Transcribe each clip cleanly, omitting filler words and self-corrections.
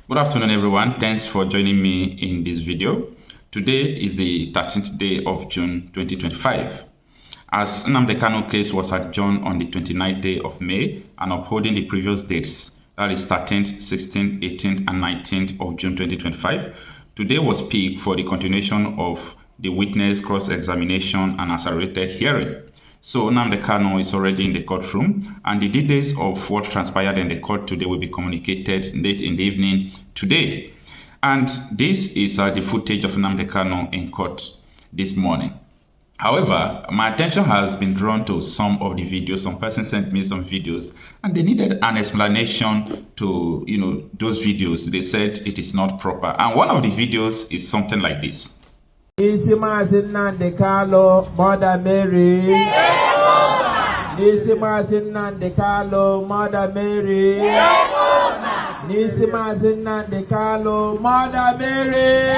Good afternoon, everyone. Thanks for joining me in this video. Today is the 13th day of June 2025. As Nnamdi Kanu case was adjourned on the 29th day of May and upholding the previous dates, that is 13th, 16th, 18th, and 19th of June 2025, today was peak for the continuation of the witness cross-examination and accelerated hearing. So Nnamdi Kanu is already in the courtroom, and the details of what transpired in the court today will be communicated late in the evening today. And this is the footage of Nnamdi Kanu in court this morning. However, my attention has been drawn to some of the videos. Some person sent me some videos, and they needed an explanation to those videos. They said it is not proper. And one of the videos is something like this. Nnamdi Kanu, Mother Mary. Nnamdi Kanu, Mother Mary. Nnamdi Kanu, Mother Mary.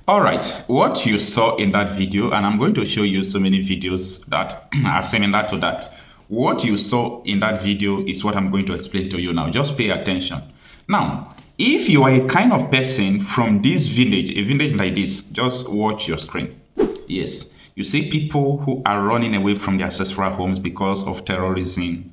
All right, what you saw in that video, and I'm going to show you so many videos that are similar to that. What you saw in that video is what I'm going to explain to you now. Just pay attention. Now, if you are a kind of person from this village, a village like this, just watch your screen. Yes, you see people who are running away from their ancestral homes because of terrorism.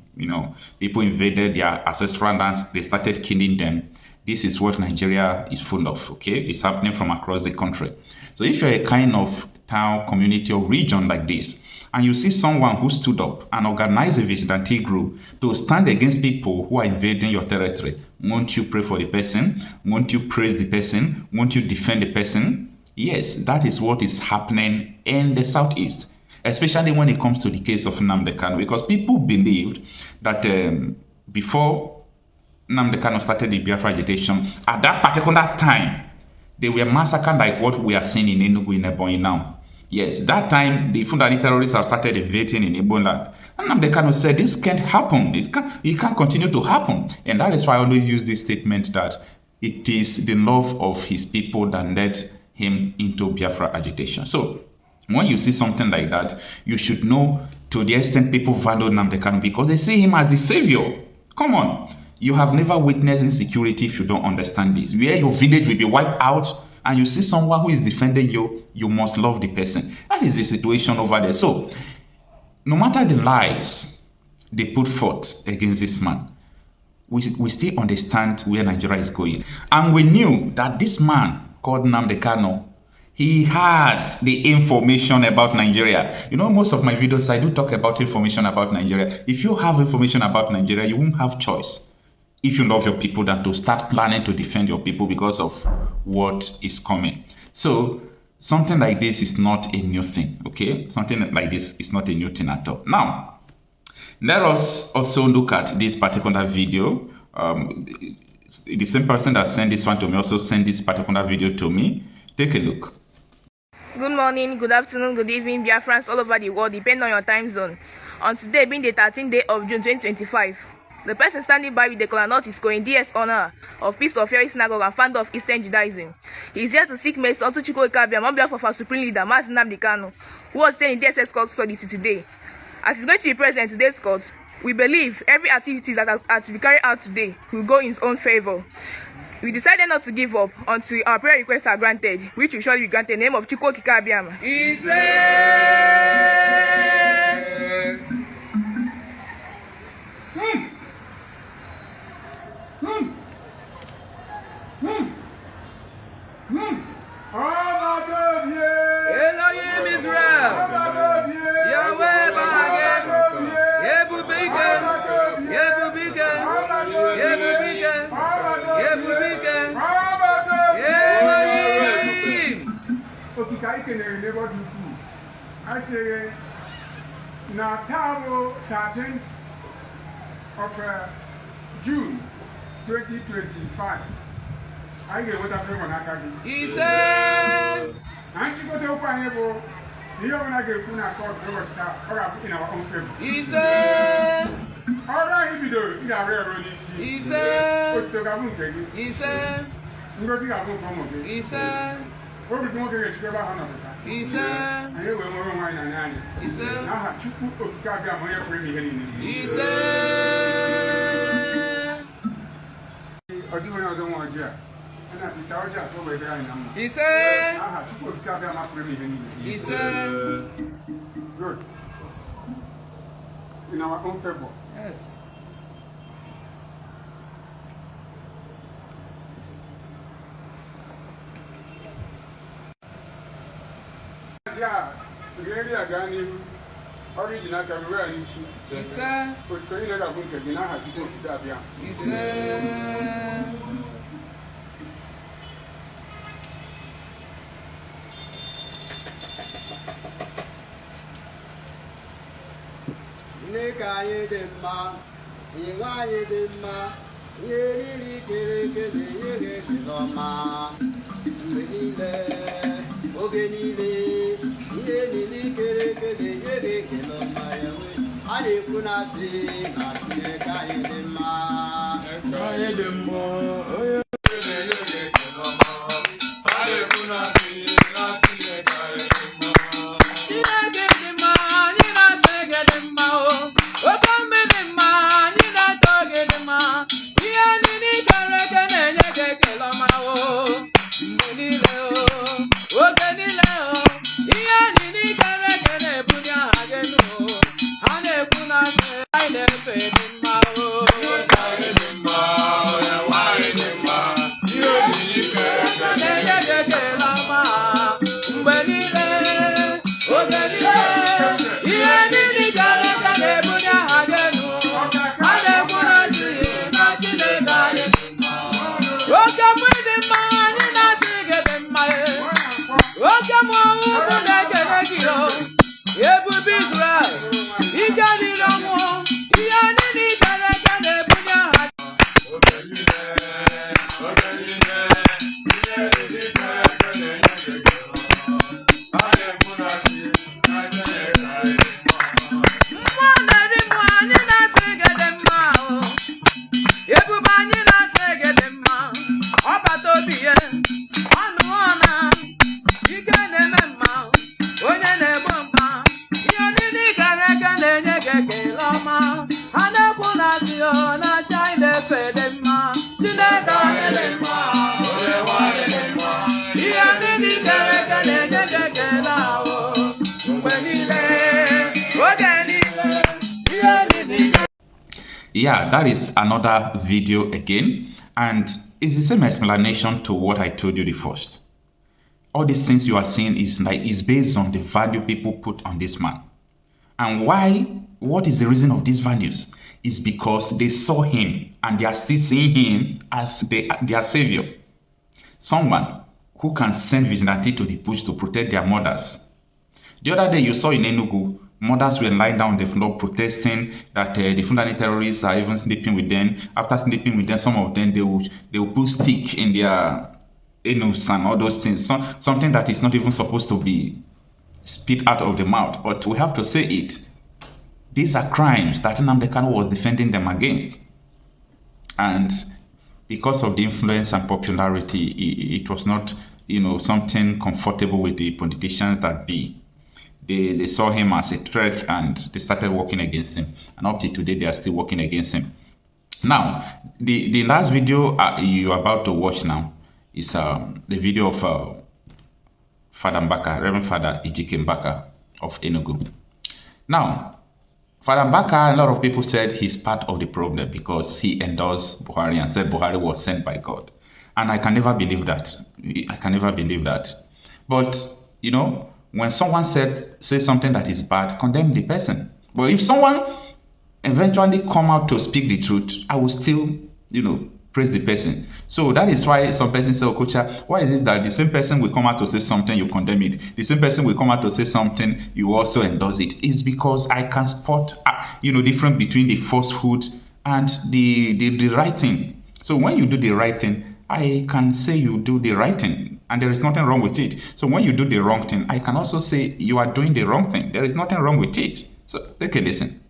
People invaded their ancestral lands, they started killing them. This is what Nigeria is full of, okay? It's happening from across the country. So if you're a kind of town, community, or region like this, and you see someone who stood up and organized a vigilante group to stand against people who are invading your territory, won't you pray for the person? Won't you praise the person? Won't you defend the person? Yes, that is what is happening in the Southeast, especially when it comes to the case of Nnamdi Kanu, because people believed that before Nnamdi Kanu started the Biafra agitation, at that particular time, they were massacred like what we are seeing in Enugu in Ebonyi now. Yes, that time, the Fulani terrorists have started invading in Igbo land. And Nnamdi Kanu said, this can't happen. It can't continue to happen. And that is why I always use this statement that it is the love of his people that led him into Biafra agitation. So, when you see something like that, you should know to the extent people value Nnamdi Kanu because they see him as the savior. Come on. You have never witnessed insecurity if you don't understand this. Where your village will be wiped out and you see someone who is defending you, you must love the person. That is the situation over there. So, no matter the lies they put forth against this man, we still understand where Nigeria is going. And we knew that this man called Nnamdi Kanu, he had the information about Nigeria. Most of my videos, I do talk about information about Nigeria. If you have information about Nigeria, you won't have choice, if you love your people, than to start planning to defend your people because of what is coming. So something like this is not a new thing, okay? Something like this is not a new thing at all. Now, let us also look at this particular video. The same person that sent this one to me also sent this particular video to me. Take a look. Good morning, good afternoon, good evening, Biafrans all over the world, depending on your time zone. On today being the 13th day of June 2025, the person standing by with the collar note is Kohen DS Honor of Peace of Fury Synagogue and founder of Eastern Judaism. He is here to seek mercy unto Ekpa Obi on behalf of our supreme leader, Master Nnamdi Kanu, who was staying in DSS court study today. As he's going to be present in today's court, we believe every activity that are to be carried out today will go in his own favor. We decided not to give up until our prayer requests are granted, which will surely be granted in the name of Ekpa Obi. Elohim Israel, Yahweh Bahagem, Yebubigen, Yebubigen, Yebubigen, Yebubigen, Elohim. I say, now, 13th of June 2025. I get what I feel when I can. He said, and you go to Opanebo, you don't want to get Kuna court, or in our own favor. He said, Ọ̀rọ̀ ibido ìyàwó ẹ̀rọ ní sí. Ise. Òtítọ́ ká mú nkẹ́gi. Ise. Ngozi ká mú nkọ́ mọ̀ kí. Ise. Obi tí wọ́n kéde ṣùgbọ́n bá hàn ọ̀tọ̀ta. Ise. Anyị wee mụrụ nwaanyị na naanị. Ise. N'aha Chukwu okike abịa ma onye kwere m ihe niile. Ise. Ọ dịghị onye ọzọ nwa ọjị a. A na-asị ta ọjị atọ wee dịrị anyị na mma. Ise. N'aha Chukwu okike abịa ma kwere m ihe niile. Ise. Good. In our own favor. Yes. Yeah, really a Gani original Cameroon issue. Ise. But can you never book again? I had to go to that. Ise. Chineke anyị dị mma, iwe anyị dị mma, ihe niile kere eke na-enye gị ekele ọma. Mgbe niile, oge niile, ihe niile kere eke na-enye gị ekele ọma. A na-ekwu na asị na Chineke anyị dị mma. Anyị dị mma, onye na-enye gị ekele ọma. A na-ekwu na asị na Chineke anyị dị mma. Chineke dị mma, anyị na-asị gị dị mma o. Oke mgbe dị mma, anyị na-atọ gị dị mma. Ihe niile kere eke na-enye gị ekele ọma o. Mgbe niile o, oge niile o. Ihe niile kere eke na-ebuli aha gị elu o. Ha na-ekwu na asị anyị na-efe dị mma o. Anyị dị mma, onye nwanyị dị mma. Ihe onyinye kere eke Na-enye gị ekele ọma. Mgbe niile, oge niile, ihe niile kere eke na-ebuli aha gị elu. Ha na-ekwu na asị na Chineke anyị dị mma. Oke mgbe dị mma, anyị na-asị gị dị mma e. Oke mgbe ọnwụ na-ekele gị o. Ebube Izrel, ike niile ọnwụ, ihe niile kere eke na-ebuli aha gị. oge niile, oge niile, ihe niile kere eke na-enye gị ekele ọma. A na-ekwu na asị na Chineke anyị dị mma. Mmụọ na-eri mmụọ, anyị na-asị gị dị mma o. Ebube anyị na-asị gị dị mma. Ọbata obi ya, ọnụ ọna, ike na-eme mma, onye na-egbo mkpa. Ihe niile kere eke na-enye gị ekele ọma. Ha na-ekwu na asị o na China na-efe dị mma. Chineke anyị dị mma. Onye nwanyị dị mma. Ihe niile kere eke na-enye gị ekele ahụ. Mgbe niile, oge niile, ihe niile. Yeah, that is another video again, and it's the same explanation to what I told you the first. All these things you are seeing is based on the value people put on this man. And why? What is the reason of these values? Is because they saw him and they are still seeing him as their savior. Someone who can send vigilante to the bush to protect their mothers. The other day you saw in Enugu, mothers were lying down on the floor protesting that the Fulani terrorists are even sleeping with them. After sleeping with them, some of them, they will put stick in their anus and all those things. Something that is not even supposed to be spit out of the mouth. But we have to say it. These are crimes that Nnamdi Kanu was defending them against. And because of the influence and popularity, it was not, something comfortable with the politicians that be. They saw him as a threat and they started working against him. And up to today, they are still working against him. Now, the last video you're about to watch now is the video of Father Mbaka, Reverend Father Ejike Mbaka of Enugu. Now, Father Mbaka, a lot of people said he's part of the problem because he endorsed Buhari and said Buhari was sent by God. And I can never believe that. I can never believe that. But, when someone says something that is bad, condemn the person. But if someone eventually come out to speak the truth, I will still, praise the person. So that is why some persons say, Okocha, why is it that the same person will come out to say something, you condemn it? The same person will come out to say something, you also endorse it. It's because I can spot, difference between the falsehood and the right thing. So when you do the right thing, I can say you do the right thing, and there is nothing wrong with it. So when you do the wrong thing, I can also say you are doing the wrong thing. There is nothing wrong with it. So take a listen.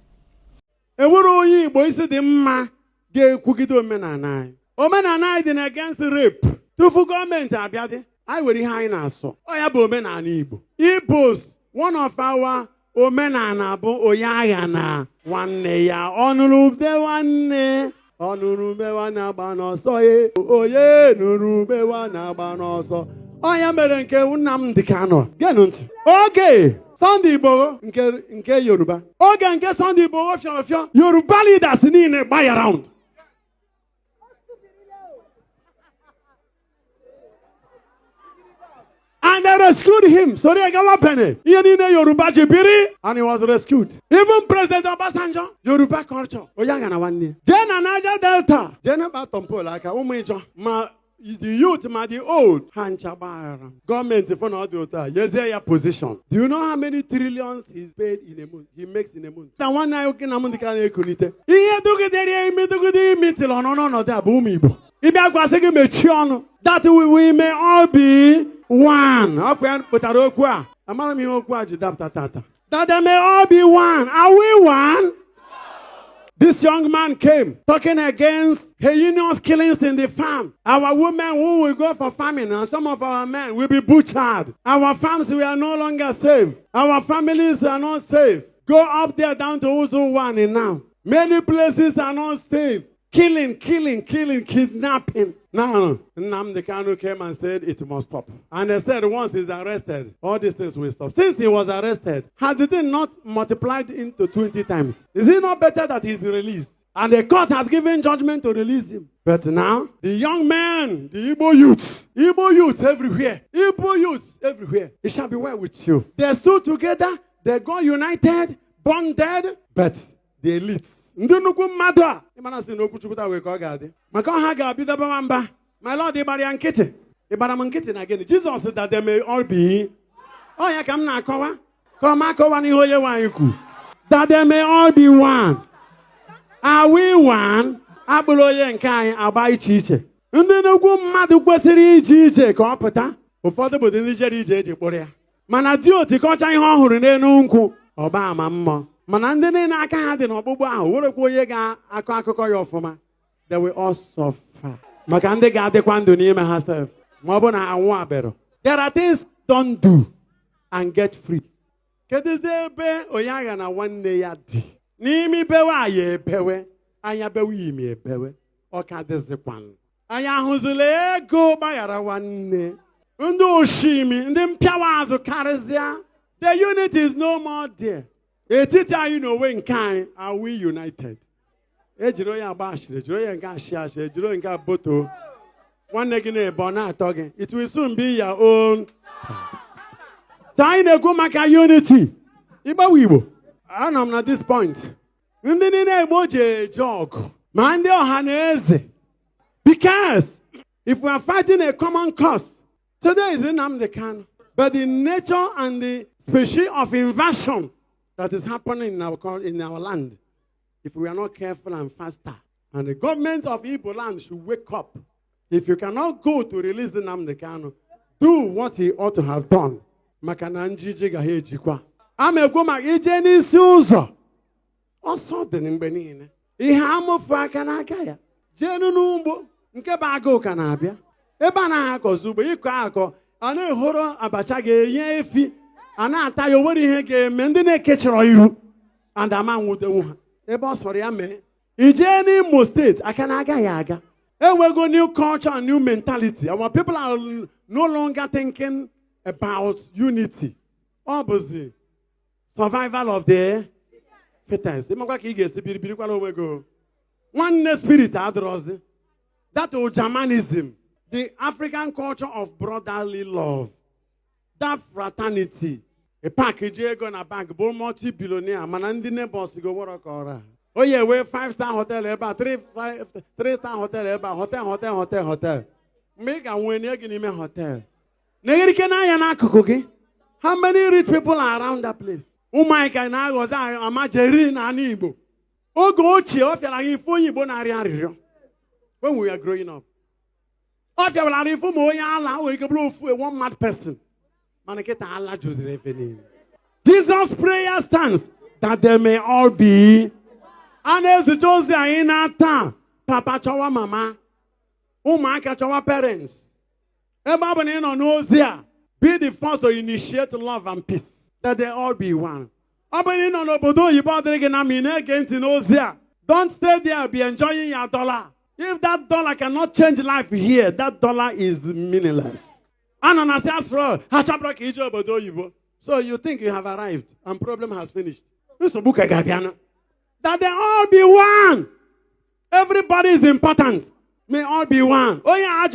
Ewuru onye Igbo isi dị mma ga-ekwugide omenala anyị. Omenala anyị dị against rape. Tufu gọọmenti abịa dị, anyị nwere ihe anyị na-asọ. Ọ ya bụ omenala Igbo. Igbos, one of our omenala bụ onye agha na nwanne ya. Ọnụrụ ube nwanne. Ọnụrụ ube nwanne agba n'ọsọ ye. Onye nụrụ ube nwanne agba n'ọsọ. Onye mere nke Nnamdi Kanu. Geenụ ntị. Oge Sunday Igboho nke Yoruba. Oge nke Sunday Igboho fịọfịọ. Yoruba leaders niile gbaya round. And they rescued him. Sorry, I got penny. Yoruba Jibiri, and he was rescued. Even President Obasanjo, Yoruba culture. Oyangana one year. Jena Naja Delta. Jena Batompo like a woman. The youth, the old. Hanchabar. Government, if not the other. Yes, your position. Do you know how many trillions he's paid in a month? He makes in a month. The one I can Nnamdi Kanu kunite. He took it there. He took it. Metil on no that boomibo. If I was saying that we may all be one. That they may all be one. Are we one? This young man came talking against heinous killings in the farm. Our women who will go for farming and some of our men will be butchered. Our farms we are no longer safe. Our families are not safe. Go up there down to Uzu 1 and now. Many places are not safe. Killing, kidnapping. No. Nnamdi Kanu came and said it must stop. And they said once he's arrested, all these things will stop. Since he was arrested, has it not multiplied into 20 times? Is it not better that he's released? And the court has given judgment to release him. But now, the young man, the Igbo youths everywhere. It shall be well with you. They stood together, they got united, bonded, but the elites. Ndị nnukwu mmadụ a ịmana sị na okwu Chukwuta wee ka ọ ga-adị maka ọha ga-abido bawa mba. My Lord, ịgbara ya nkịtị ịgbara m nkịtị na gịnị? Jesus said that they may all be. Ọ ya ka m na-akọwa ka ọ ma akọwa n'ihe onye nwaanyị kwu. That they may all be one. Are we one? Abụrụ onye nke anyị agba iche iche. Ndị nnukwu mmadụ kwesịrị ije ije ka ọ pụta. Ụfọdụ bụ ndị jere ije eji kpụrụ ya. Mana dị otikọcha ihe ọ hụrụ n'elu nkwụ ọba ama mmụọ. Mana ndị niile aka ha dị n'ọkpụkpụ ahụ werekwa onye ga-akọ akụkọ ya ọfụma. They will all suffer. Maka ndị ga-adịkwa ndụ n'ime ha self. Ma ọ bụ na anwụ abịara. There are things don't do and get free. Kedụzi ebe onye agha na nwanne ya dị? N'ime ibewe aya ebewe, anya bewe ime ebewe, ọ ka dịzikwanụ. Anyị ahụzila ego gbaghara nwanne. Ndị oshimi, ndị mpịawa azụ karịzịa. The unity is no more there. Etiti anyị n'onwe nke anyị, are we united? Ejiri onye agba ashịrị, ejiri onye nke ashị ashị, ejiri onye nke aboto. Nwanne gị na-ebe ọ na-atọ gị. It will soon be your own. So anyị na-ekwu maka unity. Igbawa Igbo. Anọ m na this point. Ndị niile Igbo ji eje ọgụ. Ma ndị ọha na eze. Because if we are fighting a common cause, today is Nnamdi Kanu. But the nature and the species of invasion that is happening in our land, if we are not careful and faster, and the government of Igbo land should wake up. If you cannot go to release Nnamdi Kanu, do what he ought to have done. Maka na njiji gaghị ejikwa. Amekwu maka ije n'isi ụzọ. Ọsọ dị mgbe niile. Ihe amụfu aka n'aka ya. Jenu n'ugbo nke bụ agụụ ka na-abịa. Ebe a na-akọzi ugbo ịkọ akọ, a na-ehoro abacha ga-enye efi. A na-ata ya onwere ihe ga-eme ndị na-ekechọrọ iru. And ama nwudenwu ha. Ebe ọ sọrọ ya mee. Ije n'Imo State aka na-aga ya aga. Enwego new culture and new mentality. Our people are no longer thinking about unity. Obviously, survival of the fittest. One spirit adrozi. That old Germanism, the African culture of brotherly love, that fraternity. A package go na bank, bo multi-billionaire, manandi neighbors go work ora. Oh yeah, we 5-star hotel eba, 3-star hotel eba, hotel. Make a win again hotel. How many rich people are around that place? Oh my God, I was a majerin and Igbo. Oh, go off when we are growing up. If you are we can blow one mad person. Jesus' prayer stands that they may all be. Ana-ezite ozi anyị na-ata. Papa chọwa mama. Ụmụaka chọwa parents. Ebe ọ bụ na ị nọ n'ozi a, be the first to initiate love and peace. That they all be one. Ọ bụ na ị nọ n'obodo oyibo ọ dịrị gị na ma ị na-ege ntị n'ozi a. Don't stay there, be enjoying your dollar. If that dollar cannot change life here, that dollar is meaningless. So you think you have arrived and problem has finished. That they all be one. Everybody is important. May all be one. Oh yeah,